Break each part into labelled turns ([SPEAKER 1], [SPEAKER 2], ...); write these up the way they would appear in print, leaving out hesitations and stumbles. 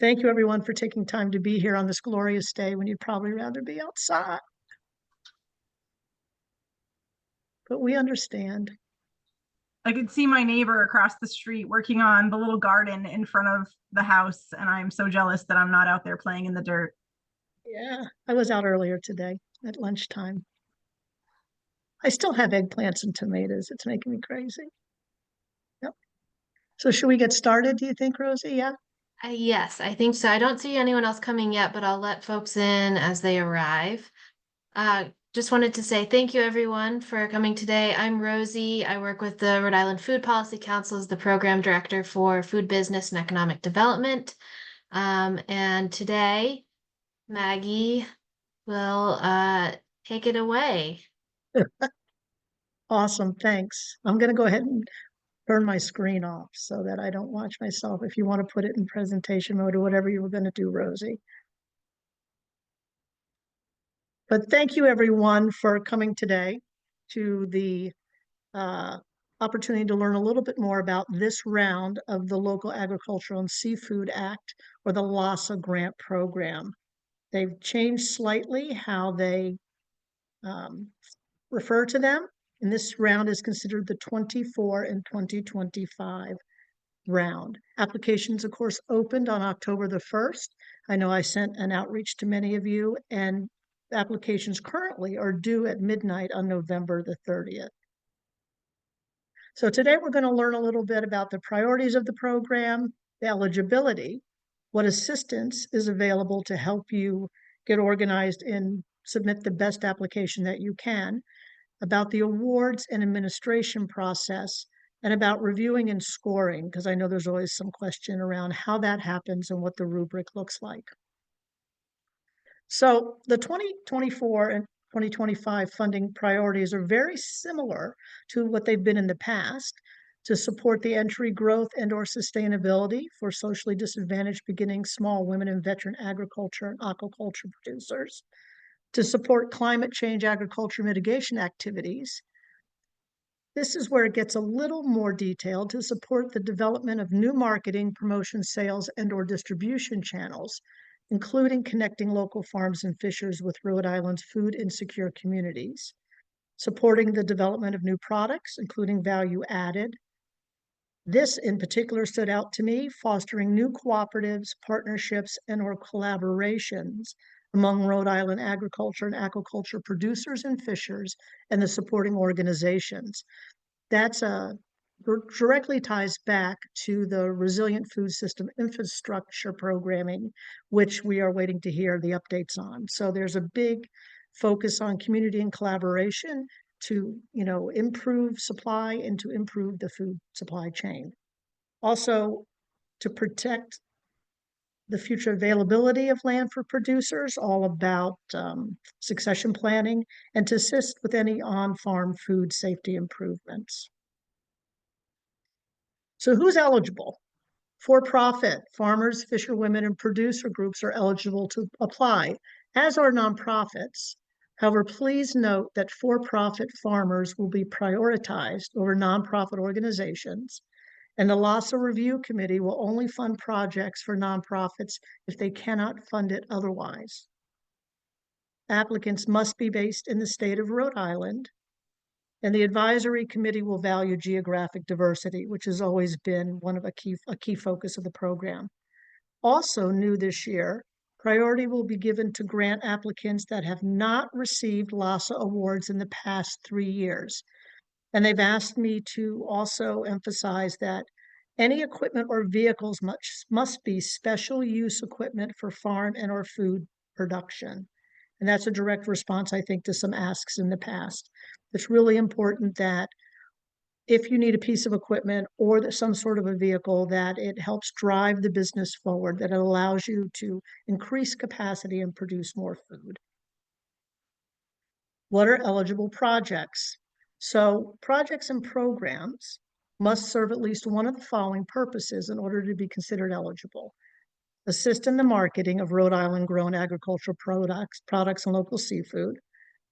[SPEAKER 1] Thank you, everyone, for taking time to be here on this glorious day when you'd probably rather be outside. But we understand.
[SPEAKER 2] I could see my neighbor across the street working on the little garden in front of the house, and I'm so jealous that I'm not out there playing in the dirt.
[SPEAKER 1] Yeah, I was out earlier today at lunchtime. I still have eggplants and tomatoes. It's making me crazy. Yep. So should we get started, do you think, Rosie? Yeah.
[SPEAKER 3] Yes, I think so. I don't see anyone else coming yet, but I'll let folks in as they arrive. Just wanted to say thank you, everyone, for coming today. I'm Rosie. I work with the Rhode Island Food Policy Council as the Program Director for Food Business and Economic Development. And today, Maggie will take it away.
[SPEAKER 1] Awesome, thanks. I'm going to go ahead and turn my screen off so that I don't watch myself. If you want to put it in presentation mode or whatever you were going to do, Rosie. But thank you, everyone, for coming today to the opportunity to learn a little bit more about this round of the Local Agricultural and Seafood Act, or the LASA grant program. They've changed slightly how they refer to them, and this round is considered the 24 and 2025 round. Applications, of course, opened on October the 1st. I know I sent an outreach to many of you, and applications currently are due at midnight on November the 30th. So today we're going to learn a little bit about the priorities of the program, the eligibility, what assistance is available to help you get organized and submit the best application that you can, about the awards and administration process, and about reviewing and scoring, because I know there's always some question around how that happens and what the rubric looks like. So the 2024 and 2025 funding priorities are very similar to what they've been in the past, to support the entry, growth, and/or sustainability for socially disadvantaged beginning small women and veteran agriculture and aquaculture producers, to support climate change agriculture mitigation activities. This is where it gets a little more detailed, to support the development of new marketing, promotion, sales, and/or distribution channels, including connecting local farms and fishers with Rhode Island's food insecure communities, supporting the development of new products, including value added. This in particular stood out to me, fostering new cooperatives, partnerships, and/or collaborations among Rhode Island agriculture and aquaculture producers and fishers and the supporting organizations. That's directly ties back to the Resilient Food System Infrastructure Programming, which we are waiting to hear the updates on. So there's a big focus on community and collaboration to, improve supply and to improve the food supply chain. Also, to protect the future availability of land for producers, all about succession planning, and to assist with any on-farm food safety improvements. So who's eligible? For-profit farmers, fisherwomen, and producer groups are eligible to apply, as are nonprofits. However, please note that for-profit farmers will be prioritized over nonprofit organizations, and the LASA Review Committee will only fund projects for nonprofits if they cannot fund it otherwise. Applicants must be based in the state of Rhode Island, and the advisory committee will value geographic diversity, which has always been a key focus of the program. Also new this year, priority will be given to grant applicants that have not received LASA awards in the past 3 years. And they've asked me to also emphasize that any equipment or vehicles must be special use equipment for farm and or food production. And that's a direct response, I think, to some asks in the past. It's really important that if you need a piece of equipment or some sort of a vehicle, that it helps drive the business forward, that it allows you to increase capacity and produce more food. What are eligible projects? So projects and programs must serve at least one of the following purposes in order to be considered eligible: assist in the marketing of Rhode Island grown agricultural products and local seafood,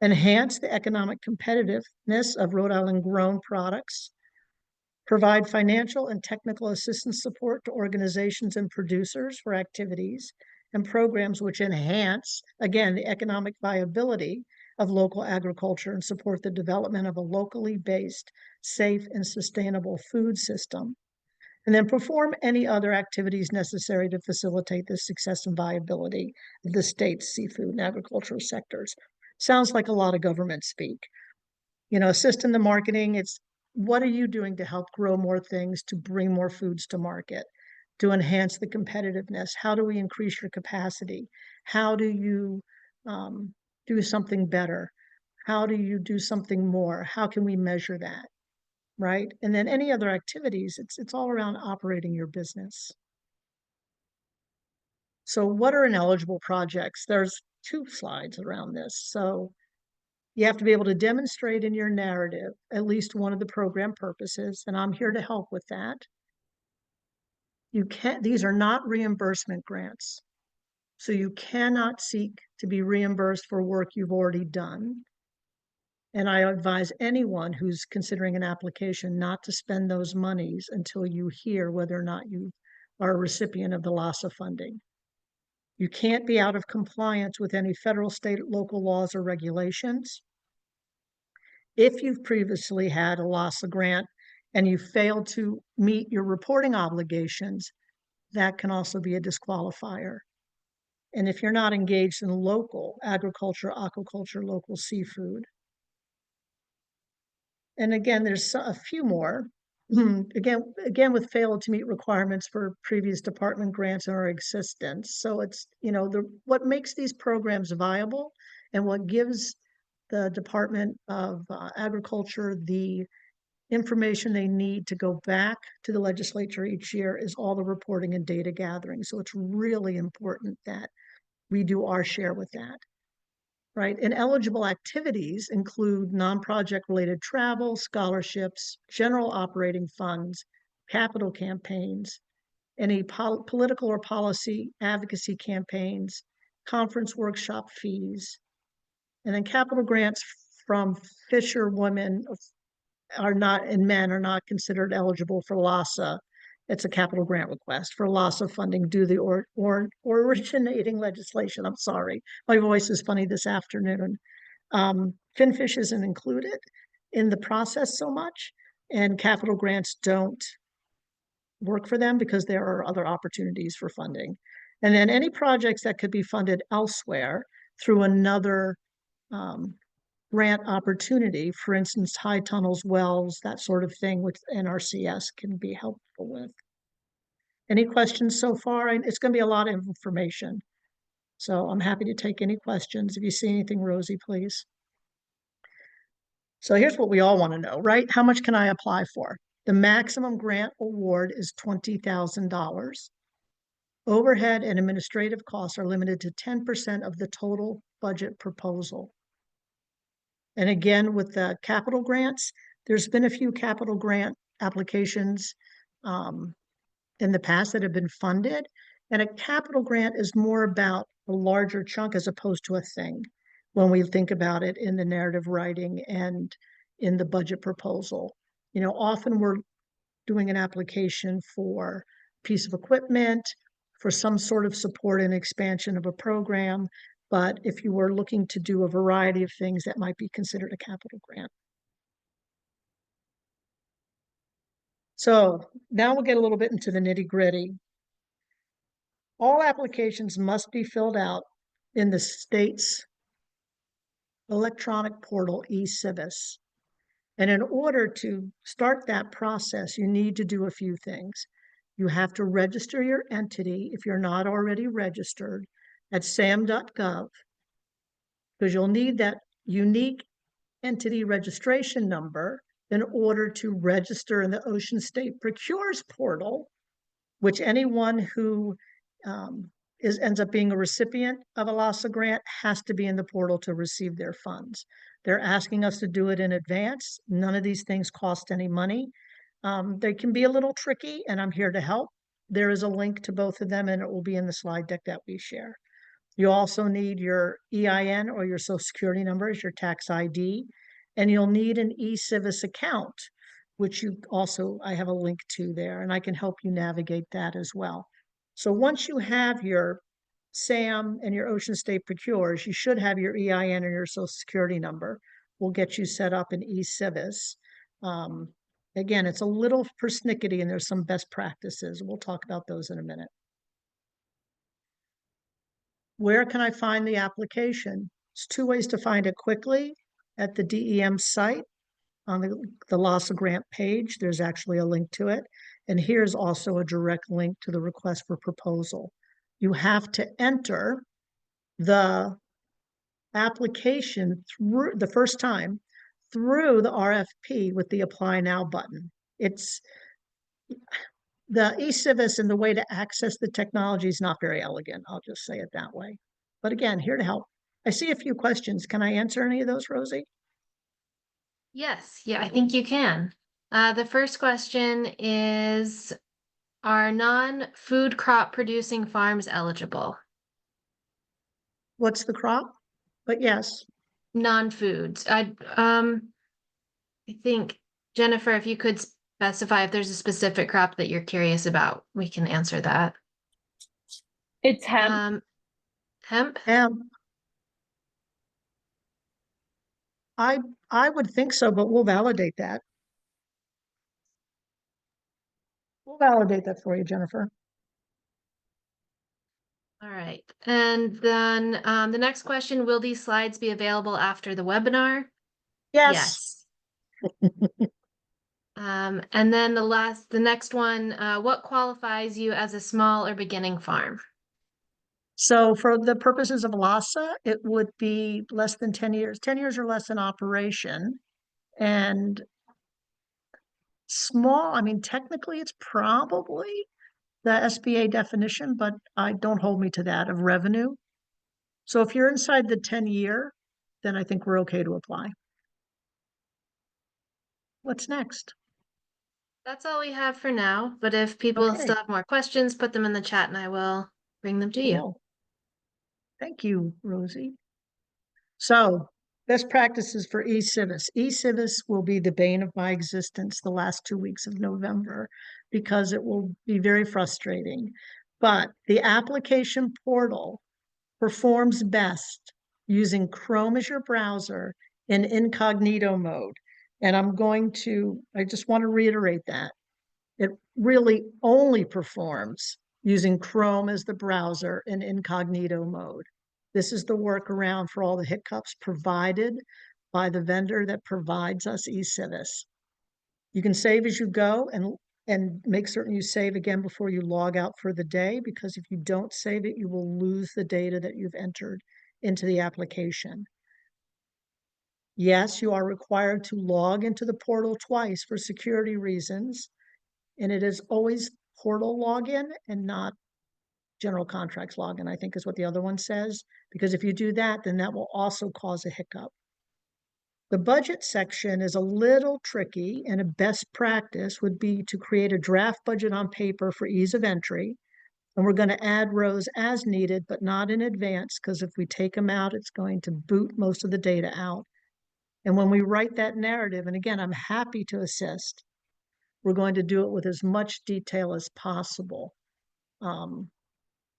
[SPEAKER 1] enhance the economic competitiveness of Rhode Island grown products, provide financial and technical assistance support to organizations and producers for activities and programs which enhance, again, the economic viability of local agriculture and support the development of a locally based, safe, and sustainable food system. And then perform any other activities necessary to facilitate the success and viability of the state's seafood and agricultural sectors. Sounds like a lot of government speak. Assist in the marketing. It's what are you doing to help grow more things, to bring more foods to market, to enhance the competitiveness? How do we increase your capacity? How do you do something better? How do you do something more? How can we measure that? Right? And then any other activities, it's all around operating your business. So what are ineligible projects? There's 2 slides around this. So you have to be able to demonstrate in your narrative at least one of the program purposes, and I'm here to help with that. These are not reimbursement grants. So you cannot seek to be reimbursed for work you've already done. And I advise anyone who's considering an application not to spend those monies until you hear whether or not you are a recipient of the LASA funding. You can't be out of compliance with any federal, state, local laws or regulations. If you've previously had a LASA grant and you failed to meet your reporting obligations, that can also be a disqualifier. And if you're not engaged in local agriculture, aquaculture, local seafood. And again, there's a few more. Again, with failed to meet requirements for previous department grants or existence. So it's, what makes these programs viable and what gives the Department of Agriculture the information they need to go back to the legislature each year is all the reporting and data gathering. So it's really important that we do our share with that. Right? And eligible activities include non-project related travel, scholarships, general operating funds, capital campaigns, any political or policy advocacy campaigns, conference workshop fees, and then capital grants from fisherwomen are not, and men are not considered eligible for LASA. It's a capital grant request for LASA funding due to the originating legislation. I'm sorry, my voice is funny this afternoon. Finfish isn't included in the process so much, and capital grants don't work for them because there are other opportunities for funding. And then any projects that could be funded elsewhere through another grant opportunity, for instance, high tunnels, wells, that sort of thing, which NRCS can be helpful with. Any questions so far? It's going to be a lot of information. So I'm happy to take any questions. If you see anything, Rosie, please. So here's what we all want to know, right? How much can I apply for? The maximum grant award is $20,000. Overhead and administrative costs are limited to 10% of the total budget proposal. And again, with the capital grants, there's been a few capital grant applications in the past that have been funded. And a capital grant is more about a larger chunk as opposed to a thing when we think about it in the narrative writing and in the budget proposal. Often we're doing an application for a piece of equipment, for some sort of support and expansion of a program. But if you were looking to do a variety of things, that might be considered a capital grant. So now we'll get a little bit into the nitty-gritty. All applications must be filled out in the state's electronic portal, eCivis. And in order to start that process, you need to do a few things. You have to register your entity if you're not already registered at sam.gov, because you'll need that unique entity registration number in order to register in the Ocean State Procures portal, which anyone who ends up being a recipient of a LASA grant has to be in the portal to receive their funds. They're asking us to do it in advance. None of these things cost any money. They can be a little tricky, and I'm here to help. There is a link to both of them, and it will be in the slide deck that we share. You also need your EIN or your Social Security number as your tax ID, and you'll need an eCivis account, which you also, I have a link to there, and I can help you navigate that as well. So once you have your SAM and your Ocean State Procures, you should have your EIN or your Social Security number. We'll get you set up in eCivis. Again, it's a little persnickety and there's some best practices. We'll talk about those in a minute. Where can I find the application? There's two ways to find it quickly. At the DEM site on the LASA grant page, there's actually a link to it. And here's also a direct link to the request for proposal. You have to enter the application through the first time through the RFP with the Apply Now button. It's the eCivis, and the way to access the technology is not very elegant. I'll just say it that way. But again, here to help. I see a few questions. Can I answer any of those, Rosie?
[SPEAKER 3] Yes, yeah, I think you can. The first question is, are non-food crop producing farms eligible?
[SPEAKER 1] What's the crop? But yes,
[SPEAKER 3] Non-foods. I think, Jennifer, if you could specify if there's a specific crop that you're curious about, we can answer that.
[SPEAKER 4] It's hemp.
[SPEAKER 3] Hemp?
[SPEAKER 1] I would think so, but we'll validate that. We'll validate that for you, Jennifer.
[SPEAKER 3] All right. And then the next question, will these slides be available after the webinar?
[SPEAKER 1] Yes.
[SPEAKER 3] And then the next one, what qualifies you as a small or beginning farm?
[SPEAKER 1] So for the purposes of LASA, it would be less than 10 years, 10 years or less in operation. And small, I mean, technically it's probably the SBA definition, but I don't hold me to that, of revenue. So if you're inside the 10-year, then I think we're okay to apply. What's next?
[SPEAKER 3] That's all we have for now, but if people
[SPEAKER 1] Okay.
[SPEAKER 3] still have more questions, put them in the chat and I will bring them to you.
[SPEAKER 1] Cool. Thank you, Rosie. So best practices for eCivis. eCivis will be the bane of my existence the last 2 weeks of November because it will be very frustrating. But the application portal performs best using Chrome as your browser in incognito mode. And I just want to reiterate that. It really only performs using Chrome as the browser in incognito mode. This is the workaround for all the hiccups provided by the vendor that provides us eCivis. You can save as you go and make certain you save again before you log out for the day, because if you don't save it, you will lose the data that you've entered into the application. Yes, you are required to log into the portal twice for security reasons, and it is always portal login and not general contracts login, I think is what the other one says, because if you do that, then that will also cause a hiccup. The budget section is a little tricky, and a best practice would be to create a draft budget on paper for ease of entry. And we're going to add rows as needed, but not in advance, because if we take them out, it's going to boot most of the data out. And when we write that narrative, and again, I'm happy to assist, we're going to do it with as much detail as possible.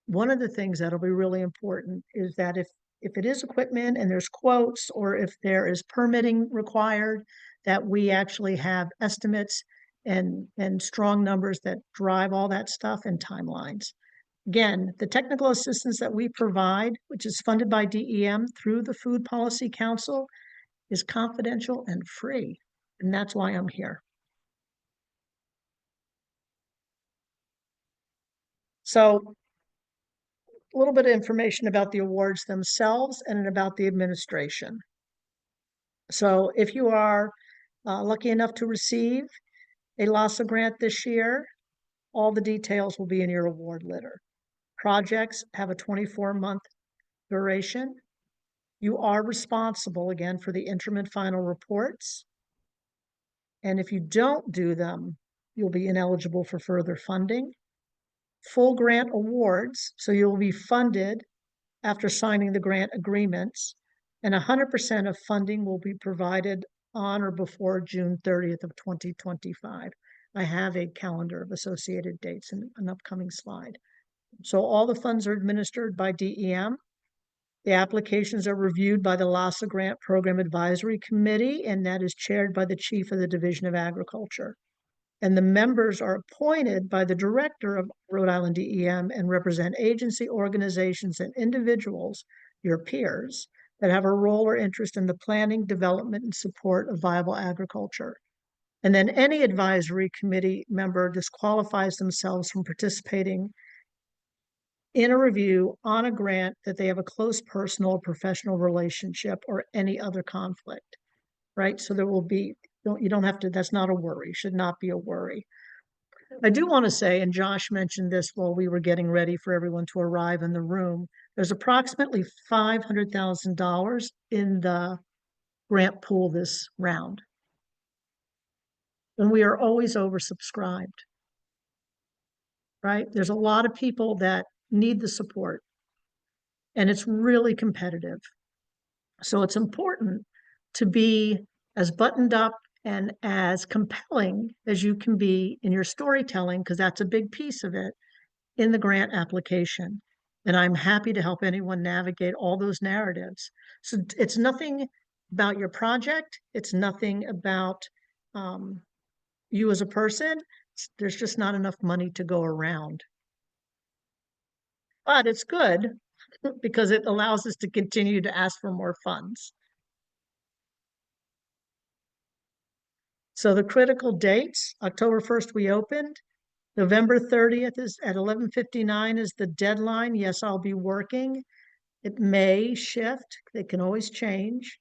[SPEAKER 1] One of the things that'll be really important is that if it is equipment and there's quotes, or if there is permitting required, that we actually have estimates and strong numbers that drive all that stuff and timelines. Again, the technical assistance that we provide, which is funded by DEM through the Food Policy Council, is confidential and free. And that's why I'm here. So a little bit of information about the awards themselves and about the administration. So if you are lucky enough to receive a LASA grant this year, all the details will be in your award letter. Projects have a 24-month duration. You are responsible, again, for the interim and final reports. And if you don't do them, you'll be ineligible for further funding. Full grant awards, so you'll be funded after signing the grant agreements, and 100% of funding will be provided on or before June 30th of 2025. I have a calendar of associated dates in an upcoming slide. So all the funds are administered by DEM. The applications are reviewed by the LASA Grant Program Advisory Committee, and that is chaired by the Chief of the Division of Agriculture. And the members are appointed by the Director of Rhode Island DEM and represent agency, organizations, and individuals, your peers, that have a role or interest in the planning, development, and support of viable agriculture. And then any advisory committee member disqualifies themselves from participating in a review on a grant that they have a close personal or professional relationship or any other conflict, right? So there will be, you don't have to, that's not a worry, should not be a worry. I do want to say, and Josh mentioned this while we were getting ready for everyone to arrive in the room, there's approximately $500,000 in the grant pool this round. And we are always oversubscribed, right? There's a lot of people that need the support, and it's really competitive. So it's important to be as buttoned up and as compelling as you can be in your storytelling, because that's a big piece of it in the grant application. And I'm happy to help anyone navigate all those narratives. So it's nothing about your project. It's nothing about you as a person. There's just not enough money to go around. But it's good because it allows us to continue to ask for more funds. So the critical dates, October 1st, we opened. November 30th is at 11:59 is the deadline. Yes, I'll be working. It may shift. They can always change.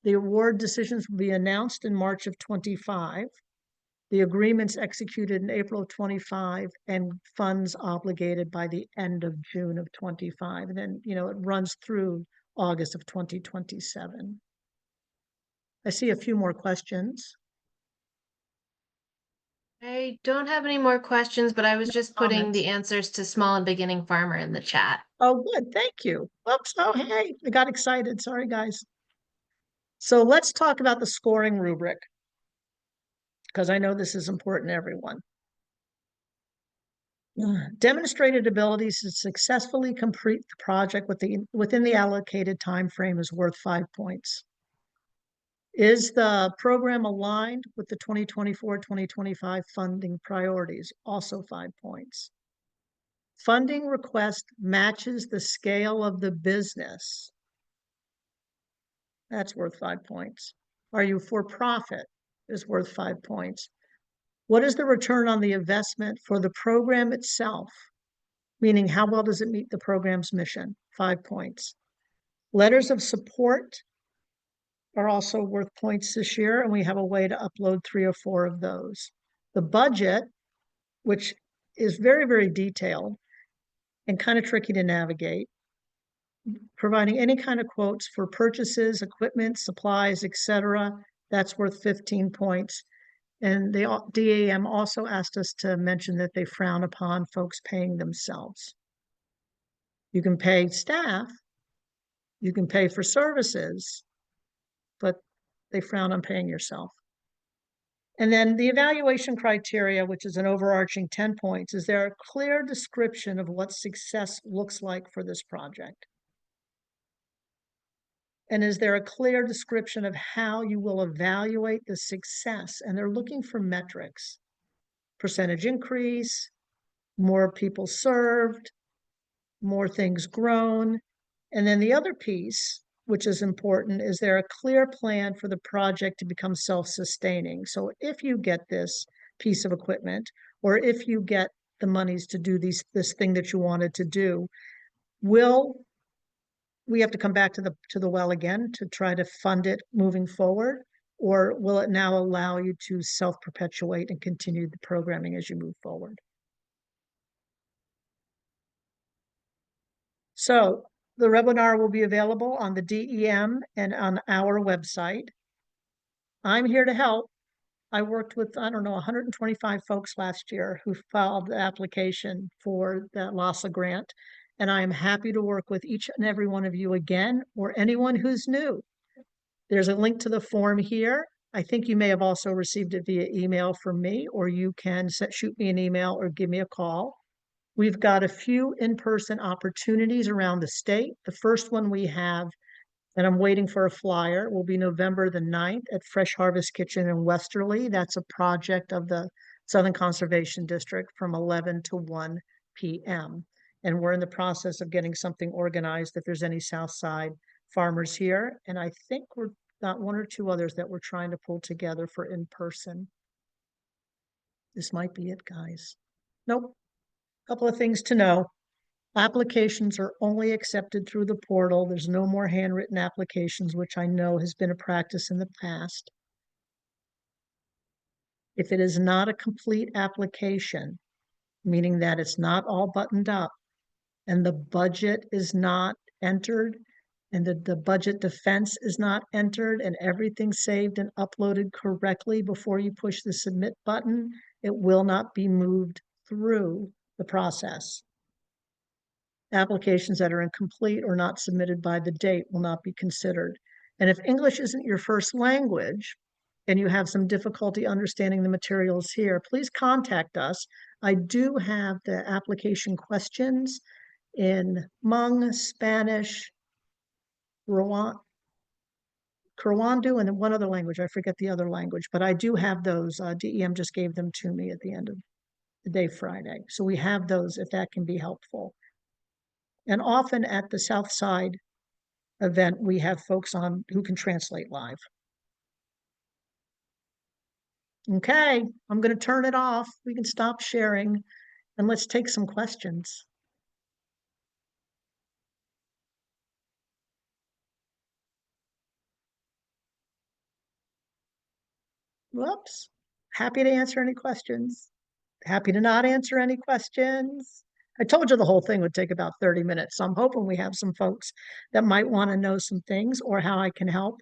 [SPEAKER 1] The award decisions will be announced in March of 25. The agreements executed in April of 25 and funds obligated by the end of June of 25. And then, you know, it runs through August of 2027. I see a few more questions.
[SPEAKER 3] I don't have any more questions, but I was just putting the answers to small and beginning farmer in the chat.
[SPEAKER 1] Oh, good. Thank you. Oops. Oh, hey, I got excited. Sorry, guys. So let's talk about the scoring rubric, because I know this is important to everyone. Demonstrated abilities to successfully complete the project within the allocated time frame is worth 5 points. Is the program aligned with the 2024-2025 funding priorities? Also 5 points. Funding request matches the scale of the business. That's worth 5 points. Are you for profit? Is worth 5 points. What is the return on the investment for the program itself? Meaning, how well does it meet the program's mission? 5 points. Letters of support are also worth points this year, and we have a way to upload 3 or 4 of those. The budget, which is very, very detailed and kind of tricky to navigate, providing any kind of quotes for purchases, equipment, supplies, etc., that's worth 15 points. And the DAM also asked us to mention that they frown upon folks paying themselves. You can pay staff, you can pay for services, but they frown on paying yourself. And then the evaluation criteria, which is an overarching 10 points, is there a clear description of what success looks like for this project? And is there a clear description of how you will evaluate the success? And they're looking for metrics, percentage increase, more people served, more things grown. And then the other piece, which is important, is there a clear plan for the project to become self-sustaining? So if you get this piece of equipment, or if you get the monies to do this thing that you wanted to do, will we have to come back to the well again to try to fund it moving forward? Or will it now allow you to self-perpetuate and continue the programming as you move forward? So the webinar will be available on the DEM and on our website. I'm here to help. I worked with, I don't know, 125 folks last year who filed the application for the LASA grant. And I am happy to work with each and every one of you again, or anyone who's new. There's a link to the form here. I think you may have also received it via email from me, or you can shoot me an email or give me a call. We've got a few in-person opportunities around the state. The first one we have, and I'm waiting for a flyer, will be November the 9th at Fresh Harvest Kitchen in Westerly. That's a project of the Southern Conservation District from 11 to 1 p.m. And we're in the process of getting something organized if there's any South Side farmers here. And I think we're got one or two others that we're trying to pull together for in-person. This might be it, guys. Nope. Couple of things to know. Applications are only accepted through the portal. There's no more handwritten applications, which I know has been a practice in the past. If it is not a complete application, meaning that it's not all buttoned up and the budget is not entered and the budget defense is not entered and everything saved and uploaded correctly before you push the submit button, it will not be moved through the process. Applications that are incomplete or not submitted by the date will not be considered. And if English isn't your first language and you have some difficulty understanding the materials here, please contact us. I do have the application questions in Hmong, Spanish, Kiruandu, and then one other language. I forget the other language, but I do have those. DEM just gave them to me at the end of the day Friday. So we have those if that can be helpful. And often at the South Side event, we have folks on who can translate live. Okay, I'm going to turn it off. We can stop sharing and let's take some questions. Whoops. Happy to answer any questions. Happy to not answer any questions. I told you the whole thing would take about 30 minutes. So I'm hoping we have some folks that might want to know some things or how I can help.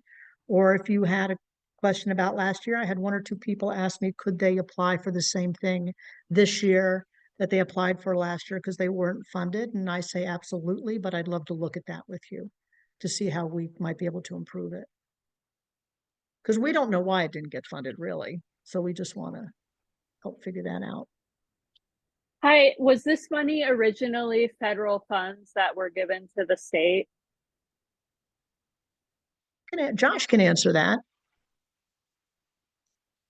[SPEAKER 1] Or if you had a question about last year, I had one or two people ask me, could they apply for the same thing this year that they applied for last year because they weren't funded? And I say absolutely, but I'd love to look at that with you to see how we might be able to improve it. Because we don't know why it didn't get funded, really. So we just want to help figure that out.
[SPEAKER 4] Hi, was this money originally federal funds that were given to the state?
[SPEAKER 1] Josh can answer that.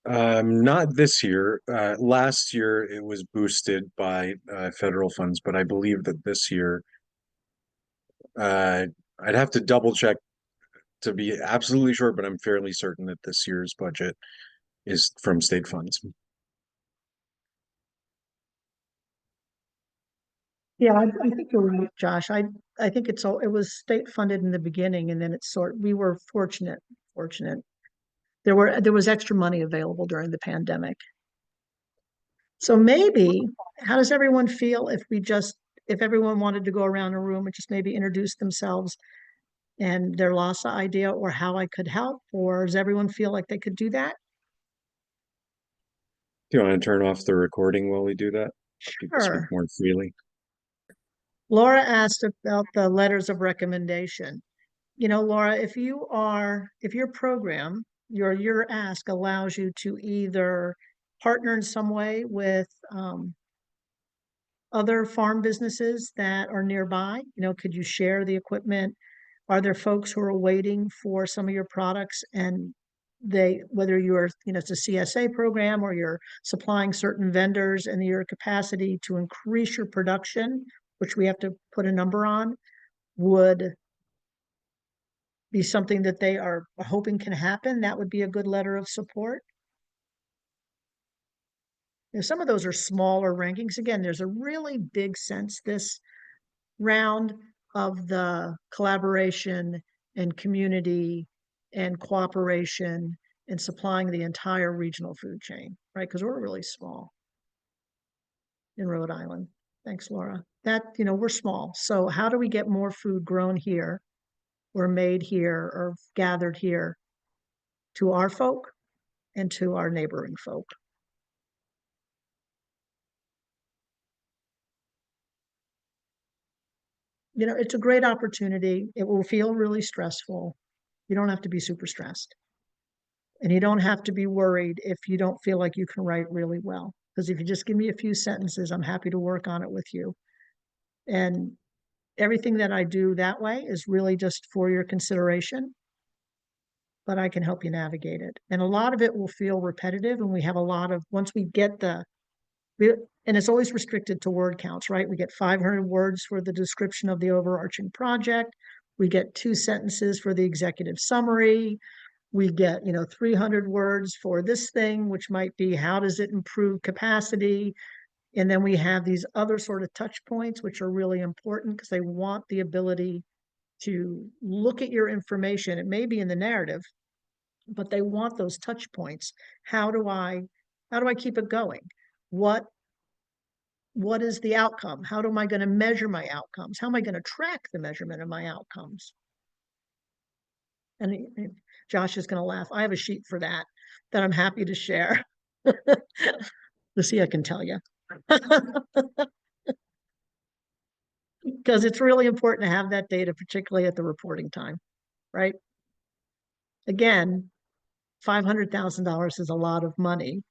[SPEAKER 5] Not this year. Last year it was boosted by federal funds, but I believe that this year, I'd have to double check to be absolutely sure, but I'm fairly certain that this year's budget is from state funds.
[SPEAKER 1] Yeah, I think you're right, Josh. I think it was state funded in the beginning, and then we were fortunate. There was extra money available during the pandemic. So maybe, how does everyone feel if everyone wanted to go around a room and just maybe introduce themselves and their LASA idea or how I could help, or does everyone feel like they could do that?
[SPEAKER 5] Do you want to turn off the recording while we do that? People speak
[SPEAKER 1] Sure.
[SPEAKER 5] more freely.
[SPEAKER 1] Laura asked about the letters of recommendation. You know, Laura, if your program, your ask allows you to either partner in some way with other farm businesses that are nearby, could you share the equipment? Are there folks who are waiting for some of your products and whether it's a CSA program or you're supplying certain vendors and your capacity to increase your production, which we have to put a number on, would be something that they are hoping can happen, that would be a good letter of support. Some of those are smaller rankings. Again, there's a really big sense this round of the collaboration and community and cooperation and supplying the entire regional food chain, right? Because we're really small in Rhode Island. Thanks, Laura. We're small. So how do we get more food grown here or made here or gathered here to our folk and to our neighboring folk? It's a great opportunity. It will feel really stressful. You don't have to be super stressed. And you don't have to be worried if you don't feel like you can write really well. Because if you just give me a few sentences, I'm happy to work on it with you. And everything that I do that way is really just for your consideration, but I can help you navigate it. And a lot of it will feel repetitive. And we have a lot of, once we get and it's always restricted to word counts, right? We get 500 words for the description of the overarching project. We get 2 sentences for the executive summary. We get, 300 words for this thing, which might be how does it improve capacity? And then we have these other sort of touch points, which are really important because they want the ability to look at your information. It may be in the narrative, but they want those touch points. How do I keep it going? What is the outcome? How am I going to measure my outcomes? How am I going to track the measurement of my outcomes? And Josh is going to laugh. I have a sheet for that I'm happy to share. Let's see, I can tell you. Because it's really important to have that data, particularly at the reporting time, right? Again, $500,000 is a lot of money.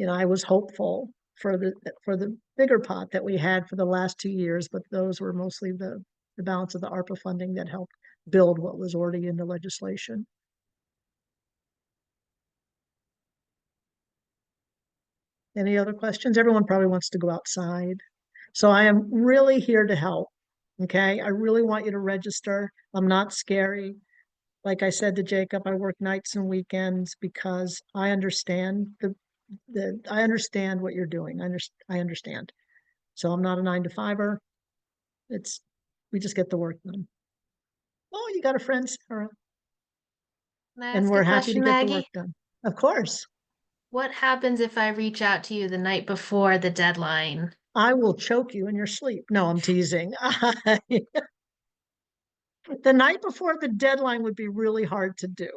[SPEAKER 1] I was hopeful for the bigger pot that we had for the last 2 years, but those were mostly the balance of the ARPA funding that helped build what was already in the legislation. Any other questions? Everyone probably wants to go outside. So I am really here to help. Okay. I really want you to register. I'm not scary. Like I said to Jacob, I work nights and weekends because I understand I understand what you're doing. I understand. So I'm not a 9-to-5er. We just get the work done. Oh, you got a friend, Sarah.
[SPEAKER 3] Can I
[SPEAKER 1] And
[SPEAKER 3] ask
[SPEAKER 1] we're
[SPEAKER 3] a
[SPEAKER 1] happy to
[SPEAKER 3] question,
[SPEAKER 1] get the work
[SPEAKER 3] Maggie?
[SPEAKER 1] done. Of course.
[SPEAKER 3] What happens if I reach out to you the night before the deadline?
[SPEAKER 1] I will choke you in your sleep. No, I'm teasing. The night before the deadline would be really hard to do.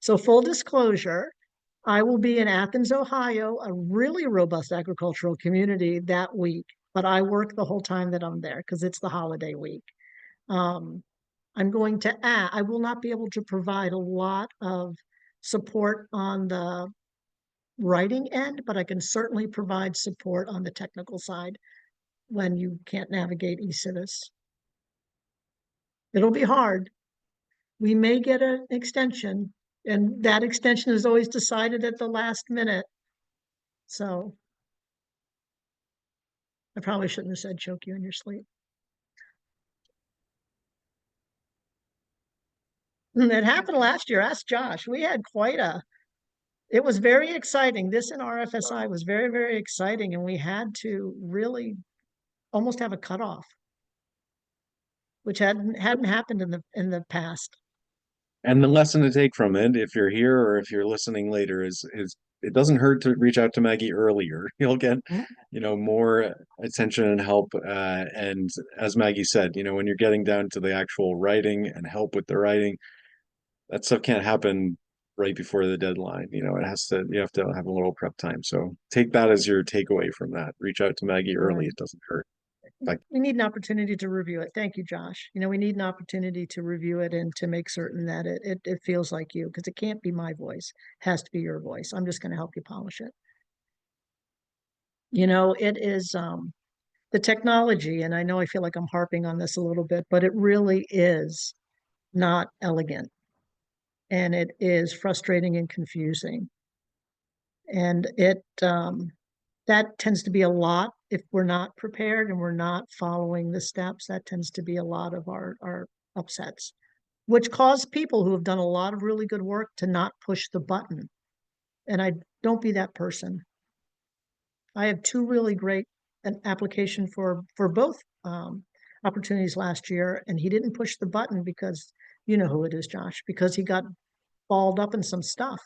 [SPEAKER 1] So full disclosure, I will be in Athens, Ohio, a really robust agricultural community that week, but I work the whole time that I'm there because it's the holiday week. I'm going to add, I will not be able to provide a lot of support on the writing end, but I can certainly provide support on the technical side when you can't navigate eCivis. It'll be hard. We may get an extension, and that extension is always decided at the last minute. So I probably shouldn't have said choke you in your sleep. And it happened last year. Ask Josh. We had it was very exciting. This in RFSI was very, very exciting. And we had to really almost have a cutoff, which hadn't happened in the past.
[SPEAKER 5] And the lesson to take from it, if you're here or if you're listening later, is it doesn't hurt to reach out to Maggie earlier. You'll get, more attention and help. And as Maggie said, when you're getting down to the actual writing and help with the writing, that stuff can't happen right before the deadline. You have to have a little prep time. So take that as your takeaway from that. Reach out to Maggie early.
[SPEAKER 1] Right.
[SPEAKER 5] It doesn't hurt.
[SPEAKER 1] We need an opportunity to review it. Thank you, Josh. We need an opportunity to review it and to make certain that it feels like you, because it can't be my voice. It has to be your voice. I'm just going to help you polish it. It is the technology, and I know I feel like I'm harping on this a little bit, but it really is not elegant. And it is frustrating and confusing. And that tends to be a lot if we're not prepared and we're not following the steps. That tends to be a lot of our upsets, which cause people who have done a lot of really good work to not push the button. And I don't be that person. I have 2 really great an application for both opportunities last year, and he didn't push the button because you know who it is, Josh, because he got balled up in some stuff.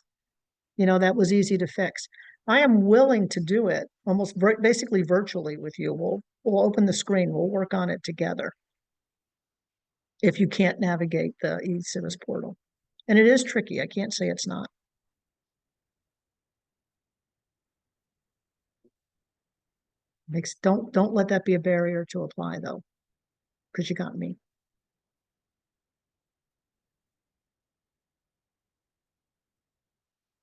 [SPEAKER 1] That was easy to fix. I am willing to do it almost basically virtually with you. We'll open the screen. We'll work on it together. If you can't navigate the eCivis portal. And it is tricky. I can't say it's not. Don't let that be a barrier to apply though, because you got me.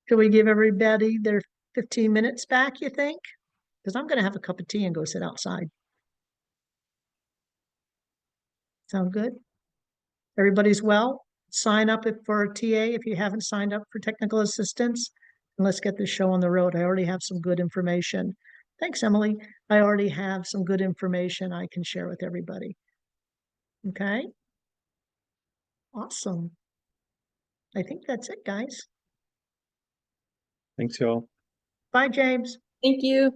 [SPEAKER 1] Shall we give everybody their 15 minutes back, you think? Because I'm going to have a cup of tea and go sit outside. Sound good? Everybody's well? Sign up for a TA if you haven't signed up for technical assistance. And let's get this show on the road. I already have some good information. Thanks, Emily. I already have some good information I can share with everybody. Okay? Awesome. I think that's it, guys.
[SPEAKER 5] Thanks, y'all.
[SPEAKER 1] Bye, James.
[SPEAKER 6] Thank you.